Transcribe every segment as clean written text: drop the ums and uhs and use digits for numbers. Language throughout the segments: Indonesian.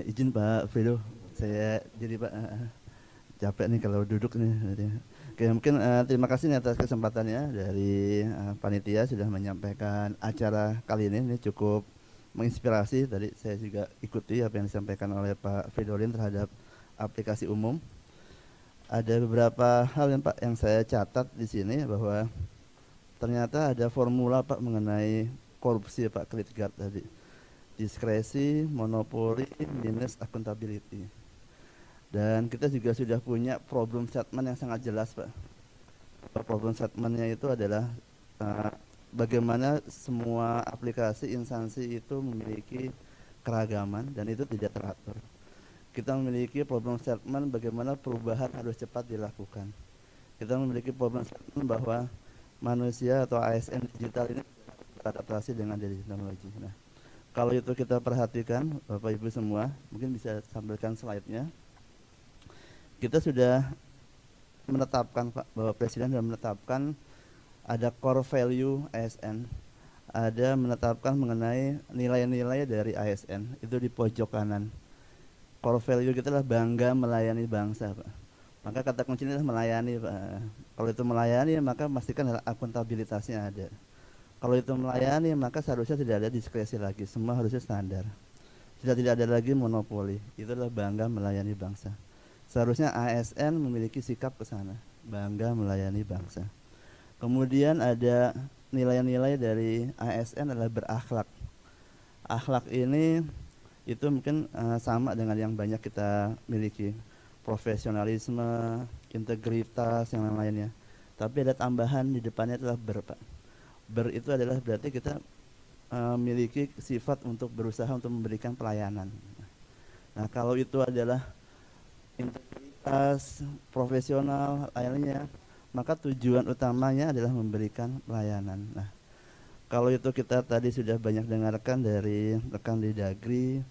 Izin Pak Frido, saya jadi Pak capek nih kalau duduk nih. Oke, mungkin terima kasih nih atas kesempatannya dari panitia sudah menyampaikan acara kali ini. Ini cukup menginspirasi. Tadi saya juga ikuti apa yang disampaikan oleh Pak Fridolin terhadap aplikasi umum. Ada beberapa hal yang Pak yang saya catat di sini bahwa ternyata ada formula Pak mengenai korupsi Pak Kredit Guard tadi. Diskresi, monopoli, minus accountability. Dan kita juga sudah punya problem statement yang sangat jelas, Pak. Problem statementnya itu adalah uh, bagaimana semua aplikasi instansi itu memiliki keragaman dan itu tidak teratur. Kita memiliki problem statement bagaimana perubahan harus cepat dilakukan. Kita memiliki problem statement bahwa manusia atau ASN digital ini beradaptasi dengan teknologi. Nah, kalau itu kita perhatikan, Bapak Ibu semua, mungkin bisa tampilkan slide-nya. Kita sudah menetapkan Pak bahwa Presiden sudah menetapkan ada core value ASN, ada menetapkan mengenai nilai-nilai dari ASN itu di pojok kanan. Core value kita adalah bangga melayani bangsa, Pak. Maka kata kuncinya adalah melayani, Pak. Kalau itu melayani, maka pastikan adalah akuntabilitasnya ada. Kalau itu melayani, maka seharusnya tidak ada diskresi lagi, semua harusnya standar. Sudah tidak ada lagi monopoli. Itu adalah bangga melayani bangsa. Seharusnya ASN memiliki sikap ke sana, bangga melayani bangsa. Kemudian ada nilai-nilai dari ASN adalah berakhlak. Akhlak ini itu mungkin sama dengan yang banyak kita miliki, profesionalisme, integritas, yang lain-lainnya. Tapi ada tambahan di depannya adalah ber, Pak. Ber itu adalah berarti kita memiliki sifat untuk berusaha untuk memberikan pelayanan. Nah, kalau itu adalah integritas, profesional, lainnya, maka tujuan utamanya adalah memberikan pelayanan. Nah, kalau itu kita tadi sudah banyak dengarkan dari rekan di Dagri,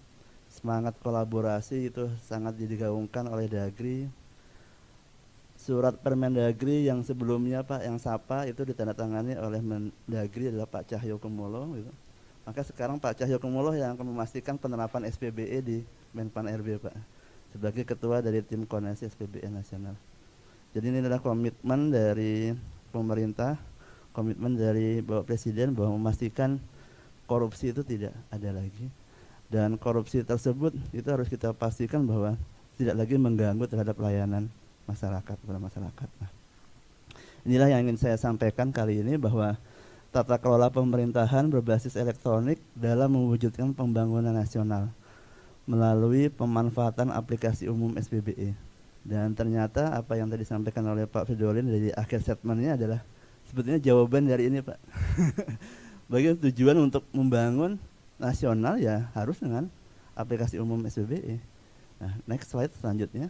semangat kolaborasi itu sangat digaungkan oleh Dagri. Surat Permendagri yang sebelumnya Pak, yang Sapa itu ditandatangani oleh Mendagri adalah Pak Cahyokumolo gitu. Maka sekarang Pak Cahyokumolo yang akan memastikan penerapan SPBE di Menpan RB Pak, sebagai ketua dari tim koordinasi SPBE nasional. Jadi ini adalah komitmen dari pemerintah, komitmen dari Bapak Presiden bahwa memastikan korupsi itu tidak ada lagi. Dan korupsi tersebut itu harus kita pastikan bahwa tidak lagi mengganggu terhadap layanan masyarakat kepada masyarakat. Nah, inilah yang ingin saya sampaikan kali ini bahwa tata kelola pemerintahan berbasis elektronik dalam mewujudkan pembangunan nasional melalui pemanfaatan aplikasi umum SPBE. Dan ternyata apa yang tadi disampaikan oleh Pak Fridolin dari akhir statementnya adalah sebetulnya jawaban dari ini Pak. Bagi tujuan untuk membangun nasional ya harus dengan aplikasi umum SPBE. Nah, next slide selanjutnya.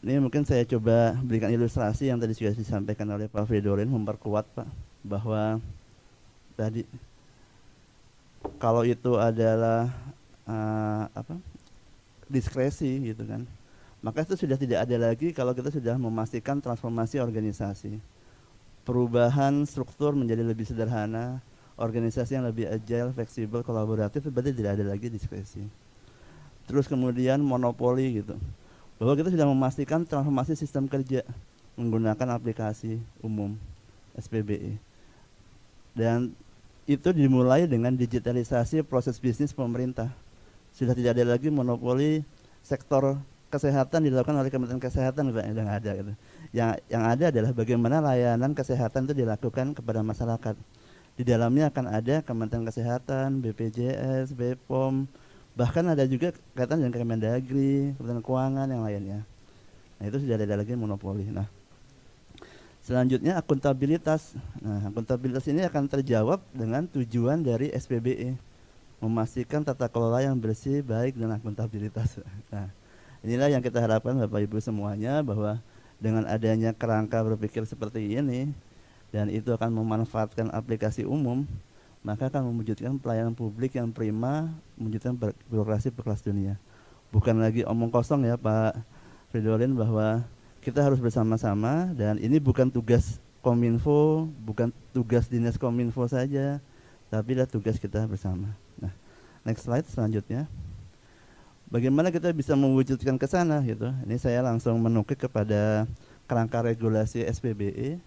Ini mungkin saya coba berikan ilustrasi yang tadi sudah disampaikan oleh Pak Fridolin, memperkuat Pak bahwa tadi kalau itu adalah diskresi gitu kan, maka itu sudah tidak ada lagi kalau kita sudah memastikan transformasi organisasi, perubahan struktur menjadi lebih sederhana, organisasi yang lebih agile, fleksibel, kolaboratif, berarti tidak ada lagi diskresi. Terus kemudian monopoli gitu, bahwa kita sudah memastikan transformasi sistem kerja menggunakan aplikasi umum SPBE. Dan itu dimulai dengan digitalisasi proses bisnis pemerintah. Sudah tidak ada lagi monopoli sektor kesehatan dilakukan oleh Kementerian Kesehatan, Pak, yang ada gitu. Yang ada adalah bagaimana layanan kesehatan itu dilakukan kepada masyarakat. Di dalamnya akan ada Kementerian Kesehatan, BPJS, BPOM, bahkan ada juga kaitan dengan Kemendagri, Kementerian Keuangan, yang lainnya. Nah, itu sudah ada lagi monopoli. Nah, selanjutnya akuntabilitas. Nah, akuntabilitas ini akan terjawab dengan tujuan dari SPBE, memastikan tata kelola yang bersih, baik, dan akuntabilitas. Nah, inilah yang kita harapkan Bapak Ibu semuanya, bahwa dengan adanya kerangka berpikir seperti ini, dan itu akan memanfaatkan aplikasi umum, maka akan mewujudkan pelayanan publik yang prima, mewujudkan birokrasi berkelas dunia. Bukan lagi omong kosong ya Pak Fridolin, bahwa kita harus bersama-sama, dan ini bukan tugas Kominfo, bukan tugas Dinas Kominfo saja, tapi adalah tugas kita bersama. Nah, next slide selanjutnya. Bagaimana kita bisa mewujudkan ke sana gitu. Ini saya langsung menukik kepada kerangka regulasi SPBE.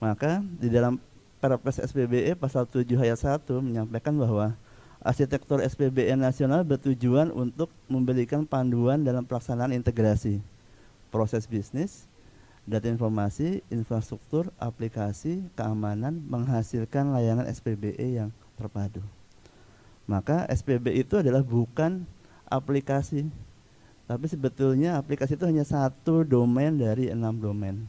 Maka di dalam Perpres SPBE pasal 7 ayat 1 menyampaikan bahwa arsitektur SPBE nasional bertujuan untuk memberikan panduan dalam pelaksanaan integrasi proses bisnis, data informasi, infrastruktur, aplikasi, keamanan, menghasilkan layanan SPBE yang terpadu. Maka SPBE itu adalah bukan aplikasi, tapi sebetulnya aplikasi itu hanya satu domain dari 6 domain.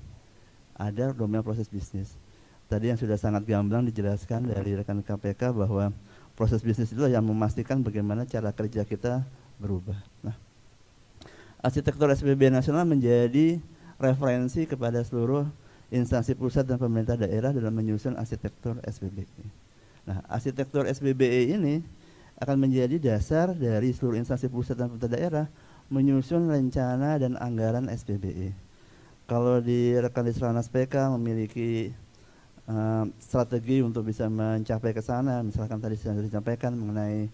Ada domain proses bisnis. Tadi yang sudah sangat gamblang dijelaskan dari rekan KPK bahwa proses bisnis itu yang memastikan bagaimana cara kerja kita berubah. Nah, arsitektur SPBE nasional menjadi referensi kepada seluruh instansi pusat dan pemerintah daerah dalam menyusun arsitektur SPBE. Nah, arsitektur SPBE ini akan menjadi dasar dari seluruh instansi pusat dan pemerintah daerah menyusun rencana dan anggaran SPBE. Kalau di rekan di Serana PK memiliki strategi untuk bisa mencapai ke sana, misalkan tadi sudah disampaikan mengenai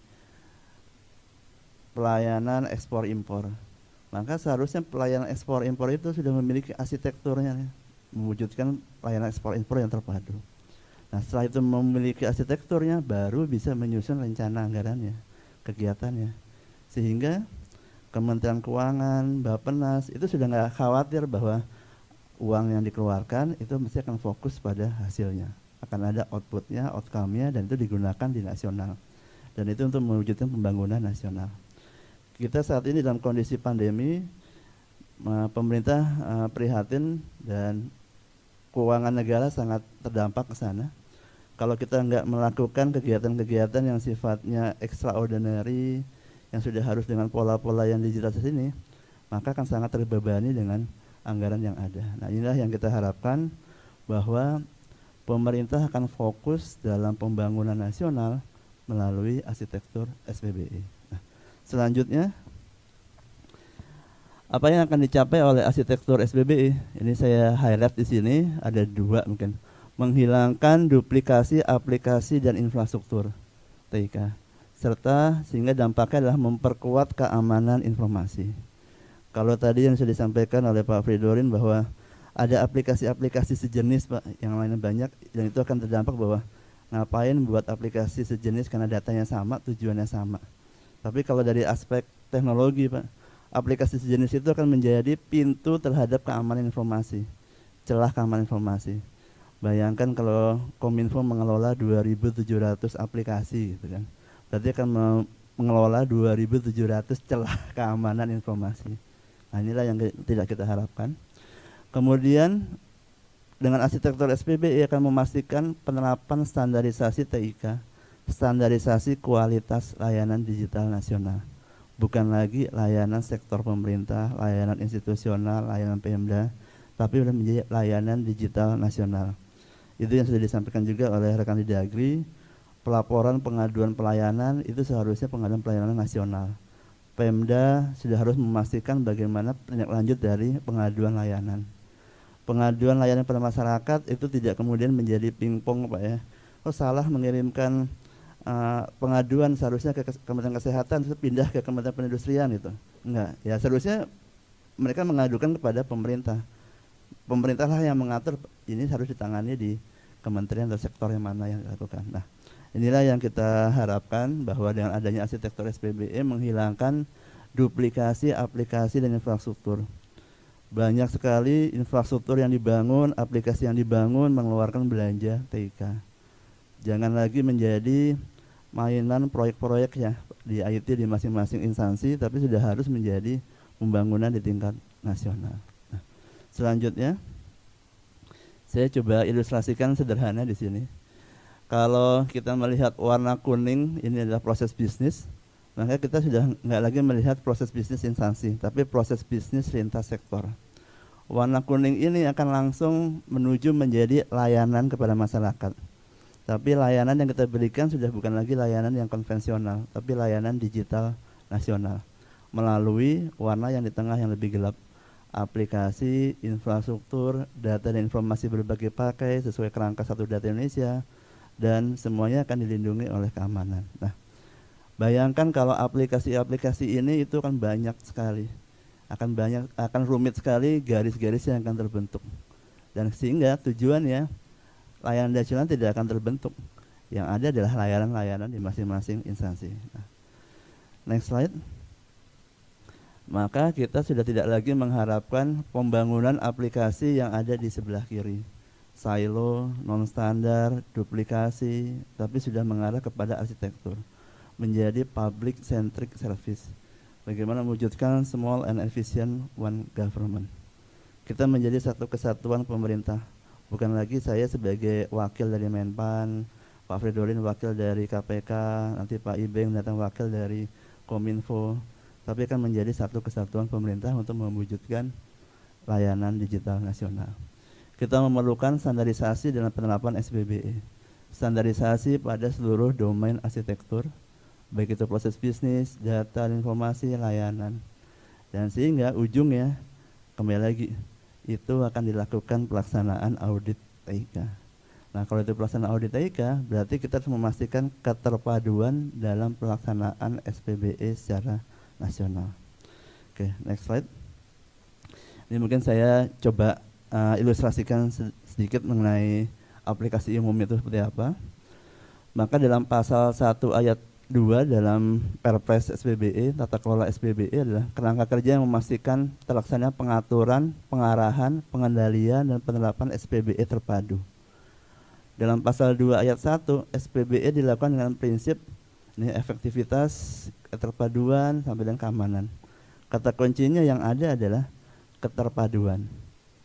pelayanan ekspor impor, maka seharusnya pelayanan ekspor impor itu sudah memiliki arsitekturnya, mewujudkan pelayanan ekspor impor yang terpadu. Nah, setelah itu memiliki arsitekturnya, baru bisa menyusun rencana anggarannya, kegiatannya, sehingga Kementerian Keuangan, Bappenas itu sudah nggak khawatir bahwa uang yang dikeluarkan itu mesti akan fokus pada hasilnya, akan ada outputnya, outcome-nya, dan itu digunakan di nasional, dan itu untuk mewujudkan pembangunan nasional. Kita saat ini dalam kondisi pandemi, pemerintah prihatin dan keuangan negara sangat terdampak ke sana. Kalau kita nggak melakukan kegiatan-kegiatan yang sifatnya extraordinary, yang sudah harus dengan pola-pola yang digital ini, maka akan sangat terbebani dengan anggaran yang ada. Nah, inilah yang kita harapkan, bahwa pemerintah akan fokus dalam pembangunan nasional melalui arsitektur SPBE. Nah, selanjutnya, apa yang akan dicapai oleh arsitektur SPBE? Ini saya highlight di sini, ada 2 mungkin. Menghilangkan duplikasi aplikasi dan infrastruktur TIK, serta sehingga dampaknya adalah memperkuat keamanan informasi. Kalau tadi yang sudah disampaikan oleh Pak Fridorin bahwa ada aplikasi-aplikasi sejenis Pak, yang lainnya banyak, dan itu akan terdampak bahwa ngapain buat aplikasi sejenis karena datanya sama, tujuannya sama. Tapi kalau dari aspek teknologi Pak, aplikasi sejenis itu akan menjadi pintu terhadap keamanan informasi, celah keamanan informasi. Bayangkan kalau Kominfo mengelola 2.700 aplikasi gitu kan, berarti akan mengelola 2.700 celah keamanan informasi. Nah, inilah yang tidak kita harapkan. Kemudian dengan arsitektur SPBE akan memastikan penerapan standarisasi TIK, standarisasi kualitas layanan digital nasional. Bukan lagi layanan sektor pemerintah, layanan institusional, layanan Pemda, tapi sudah menjadi layanan digital nasional. Itu yang sudah disampaikan juga oleh rekan di Dagri. Pelaporan pengaduan pelayanan itu seharusnya pengaduan pelayanan nasional. Pemda sudah harus memastikan bagaimana tindak lanjut dari pengaduan layanan. Pengaduan layanan pada masyarakat itu tidak kemudian menjadi pingpong Pak ya. Oh, salah mengirimkan pengaduan seharusnya ke Kementerian Kesehatan, terus pindah ke Kementerian Perindustrian gitu. Enggak, ya seharusnya mereka mengadukan kepada pemerintah. Pemerintahlah yang mengatur ini harus ditangani di kementerian atau sektor yang mana yang dilakukan. Nah, inilah yang kita harapkan, bahwa dengan adanya arsitektur SPBE menghilangkan duplikasi aplikasi dan infrastruktur. Banyak sekali infrastruktur yang dibangun, aplikasi yang dibangun mengeluarkan belanja TIK. Jangan lagi menjadi mainan proyek-proyek ya di IT di masing-masing instansi, tapi sudah harus menjadi pembangunan di tingkat nasional. Nah, selanjutnya saya coba ilustrasikan sederhana di sini. Kalau kita melihat warna kuning, ini adalah proses bisnis, maka kita sudah nggak lagi melihat proses bisnis instansi, tapi proses bisnis lintas sektor. Warna kuning ini akan langsung menuju menjadi layanan kepada masyarakat. Tapi layanan yang kita berikan sudah bukan lagi layanan yang konvensional, tapi layanan digital nasional. Melalui warna yang di tengah yang lebih gelap, aplikasi, infrastruktur, data dan informasi berbagai pakai sesuai kerangka Satu Data Indonesia, dan semuanya akan dilindungi oleh keamanan. Nah, Bayangkan kalau aplikasi-aplikasi ini itu kan banyak sekali, akan rumit sekali garis-garis yang akan terbentuk, dan sehingga tujuannya layanan nasional tidak akan terbentuk. Yang ada adalah layanan-layanan di masing-masing instansi. Nah, next slide. Maka kita sudah tidak lagi mengharapkan pembangunan aplikasi yang ada di sebelah kiri, silo, non-standar, duplikasi, tapi sudah mengarah kepada arsitektur, menjadi public centric service. Bagaimana mewujudkan small and efficient one government. Kita menjadi satu kesatuan pemerintah. Bukan lagi saya sebagai wakil dari Menpan, Pak Fridolin wakil dari KPK, nanti Pak Ibeng datang wakil dari Kominfo, tapi akan menjadi satu kesatuan pemerintah untuk mewujudkan layanan digital nasional. Kita memerlukan standarisasi dalam penerapan SPBE, standarisasi pada seluruh domain arsitektur, baik itu proses bisnis, data, informasi, layanan, dan sehingga ujungnya kembali lagi itu akan dilakukan pelaksanaan audit TIK. Nah, kalau itu pelaksanaan audit TIK, berarti kita harus memastikan keterpaduan dalam pelaksanaan SPBE secara nasional. Oke, next slide. Ini mungkin saya coba ilustrasikan sedikit mengenai aplikasi umum itu seperti apa. Maka dalam pasal 1 ayat 2 dalam Perpres SPBE, tata kelola SPBE adalah kerangka kerja yang memastikan terlaksananya pengaturan, pengarahan, pengendalian, dan penerapan SPBE terpadu. Dalam pasal 2 ayat 1, SPBE dilakukan dengan prinsip ini efektivitas, keterpaduan, sampai dengan keamanan. Kata kuncinya yang ada adalah keterpaduan.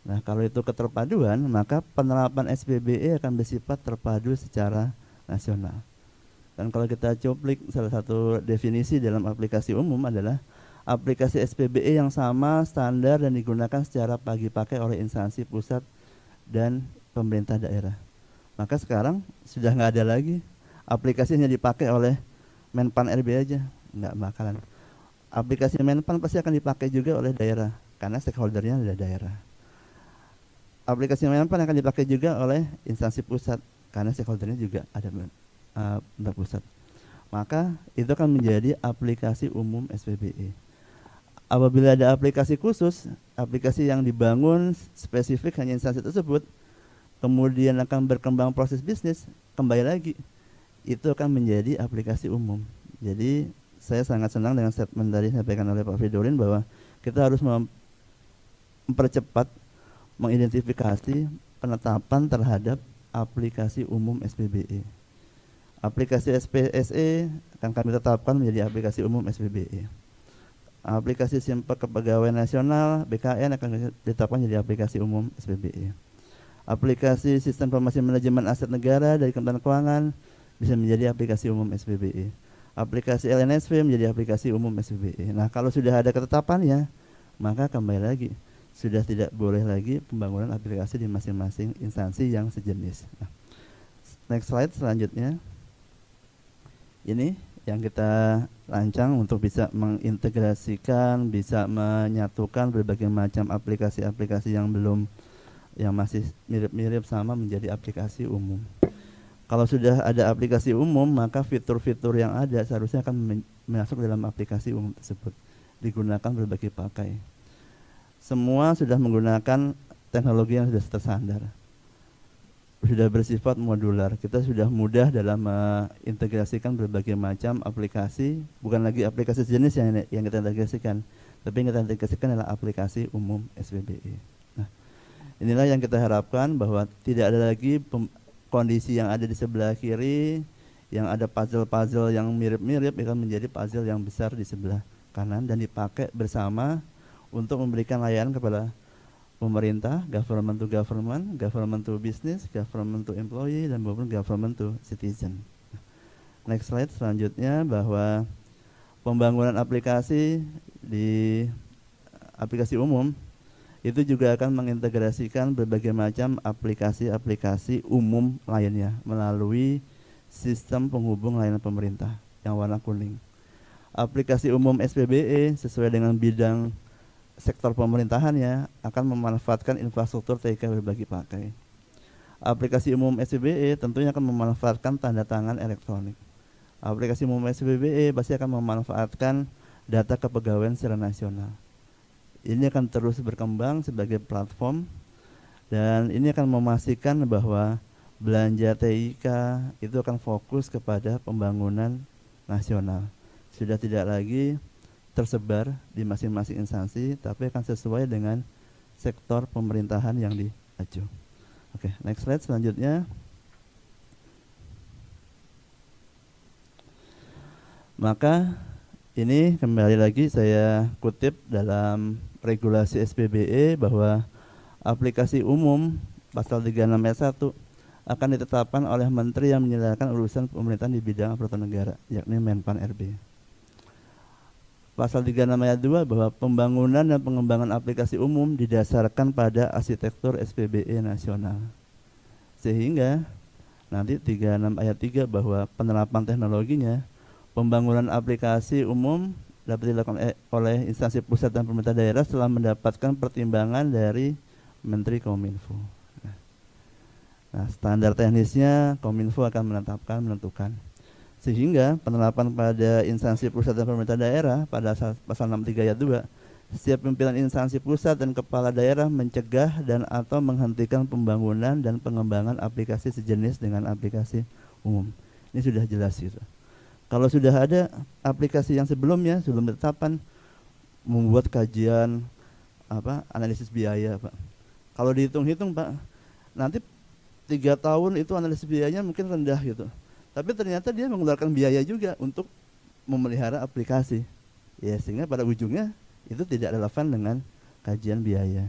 Nah, kalau itu keterpaduan, maka penerapan SPBE akan bersifat terpadu secara nasional. Dan kalau kita cuplik salah satu definisi dalam aplikasi umum adalah aplikasi SPBE yang sama, standar, dan digunakan secara bagi pakai oleh instansi pusat dan pemerintah daerah. Maka sekarang sudah nggak ada lagi aplikasinya dipakai oleh Menpan RB aja, nggak bakalan. Aplikasi Menpan pasti akan dipakai juga oleh daerah karena stakeholdernya ada daerah. Aplikasi Menpan akan dipakai juga oleh instansi pusat karena stakeholdernya juga ada pusat. Maka itu akan menjadi aplikasi umum SPBE. Apabila ada aplikasi khusus, aplikasi yang dibangun spesifik hanya instansi tersebut, kemudian akan berkembang proses bisnis, kembali lagi itu akan menjadi aplikasi umum. Jadi saya sangat senang dengan statement tadi disampaikan oleh Pak Fridolin bahwa kita harus mempercepat mengidentifikasi penetapan terhadap aplikasi umum SPBE. Aplikasi SPSE akan kami tetapkan menjadi aplikasi umum SPBE. Aplikasi Simpek Kepegawaian Nasional BKN akan ditetapkan menjadi aplikasi umum SPBE. Aplikasi Sistem Informasi Manajemen Aset Negara dari Kementerian Keuangan bisa menjadi aplikasi umum SPBE. Aplikasi LNSV menjadi aplikasi umum SPBE. Nah, kalau sudah ada ketetapannya, maka kembali lagi sudah tidak boleh lagi pembangunan aplikasi di masing-masing instansi yang sejenis. Nah, next slide selanjutnya. Ini yang kita rancang untuk bisa mengintegrasikan, bisa menyatukan berbagai macam aplikasi-aplikasi yang masih mirip-mirip sama menjadi aplikasi umum. Kalau sudah ada aplikasi umum, maka fitur-fitur yang ada seharusnya akan masuk dalam aplikasi umum tersebut, digunakan berbagai pakai. Semua sudah menggunakan teknologi yang sudah tersandar, sudah bersifat modular. Kita sudah mudah dalam mengintegrasikan berbagai macam aplikasi, bukan lagi aplikasi sejenis yang kita integrasikan, tapi yang kita integrasikan adalah aplikasi umum SPBE. Nah, inilah yang kita harapkan, bahwa tidak ada lagi kondisi yang ada di sebelah kiri, yang ada puzzle-puzzle yang mirip-mirip, akan menjadi puzzle yang besar di sebelah kanan dan dipakai bersama untuk memberikan layanan kepada pemerintah, government to government, government to business, government to employee, dan maupun government to citizen. Next slide selanjutnya, bahwa pembangunan aplikasi di aplikasi umum itu juga akan mengintegrasikan berbagai macam aplikasi-aplikasi umum lainnya melalui sistem penghubung layanan pemerintah yang warna kuning. Aplikasi umum SPBE sesuai dengan bidang sektor pemerintahannya akan memanfaatkan infrastruktur TIK berbagi pakai. Aplikasi umum SPBE tentunya akan memanfaatkan tanda tangan elektronik. Aplikasi umum SPBE pasti akan memanfaatkan data kepegawaian secara nasional. Ini akan terus berkembang sebagai platform dan ini akan memastikan bahwa belanja TIK itu akan fokus kepada pembangunan nasional. Sudah tidak lagi tersebar di masing-masing instansi, tapi akan sesuai dengan sektor pemerintahan yang diaju. Oke, next slide selanjutnya. Maka ini kembali lagi saya kutip dalam regulasi SPBE bahwa aplikasi umum pasal 36 ayat 1 akan ditetapkan oleh menteri yang menyelesaikan urusan pemerintahan di bidang aparatur negara, yakni Menpan RB. Pasal 36 ayat 2 bahwa pembangunan dan pengembangan aplikasi umum didasarkan pada arsitektur SPBE nasional. Sehingga nanti 36 ayat 3 bahwa penerapan teknologinya, pembangunan aplikasi umum dapat dilakukan oleh instansi pusat dan pemerintah daerah setelah mendapatkan pertimbangan dari Menteri Kominfo. Nah, standar teknisnya Kominfo akan menentukan. Sehingga penerapan pada instansi pusat dan pemerintah daerah pada pasal 63 ayat 2, setiap pimpinan instansi pusat dan kepala daerah mencegah dan atau menghentikan pembangunan dan pengembangan aplikasi sejenis dengan aplikasi umum. Ini sudah jelas gitu. Kalau sudah ada aplikasi yang sebelumnya sebelum ditetapkan membuat kajian analisis biaya, Pak. Kalau dihitung-hitung, Pak, nanti 3 tahun itu analisis biayanya mungkin rendah gitu. Tapi ternyata dia mengeluarkan biaya juga untuk memelihara aplikasi. Ya, sehingga pada ujungnya itu tidak relevan dengan kajian biaya.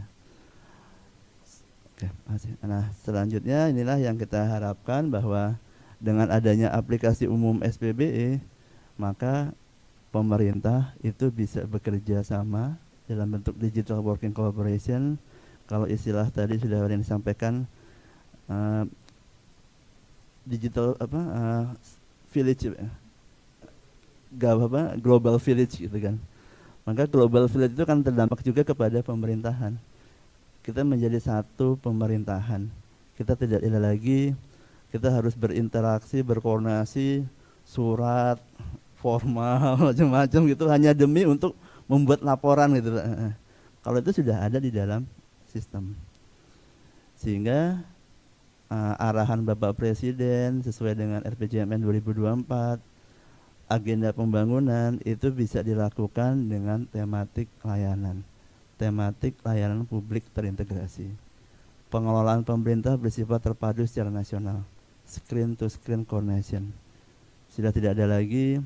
Oke, masih. Nah, selanjutnya inilah yang kita harapkan bahwa dengan adanya aplikasi umum SPBE, maka pemerintah itu bisa bekerja sama dalam bentuk digital working collaboration. Kalau istilah tadi sudah ada yang disampaikan, digital village, global village gitu kan. Maka global village itu kan terdampak juga kepada pemerintahan. Kita menjadi satu pemerintahan. Kita tidak lagi kita harus berinteraksi, berkoordinasi, surat, formal, macam-macam gitu hanya demi untuk membuat laporan gitu. Kalau itu sudah ada di dalam sistem. Sehingga arahan Bapak Presiden sesuai dengan RPJMN 2024, agenda pembangunan itu bisa dilakukan dengan tematik layanan publik terintegrasi. Pengelolaan pemerintah bersifat terpadu secara nasional, screen to screen coordination. Sudah tidak ada lagi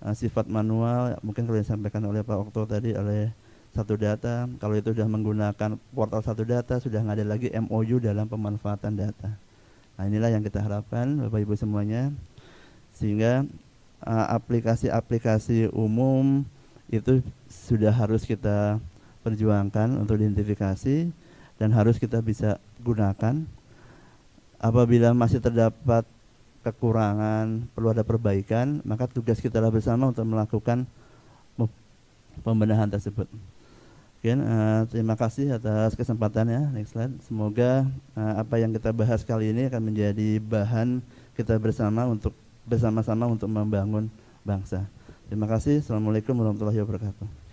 sifat manual, mungkin kalau disampaikan oleh Pak Okto tadi oleh Satu Data. Kalau itu sudah menggunakan portal Satu Data, sudah nggak ada lagi MOU dalam pemanfaatan data. Nah, inilah yang kita harapkan Bapak Ibu semuanya, sehingga aplikasi-aplikasi umum itu sudah harus kita perjuangkan untuk identifikasi dan harus kita bisa gunakan. Apabila masih terdapat kekurangan, perlu ada perbaikan, maka tugas kita bersama untuk melakukan pembenahan tersebut. Terima kasih atas kesempatannya. Next slide. Semoga apa yang kita bahas kali ini akan menjadi bahan kita bersama-sama untuk membangun bangsa. Terima kasih. Assalamualaikum warahmatullahi wabarakatuh.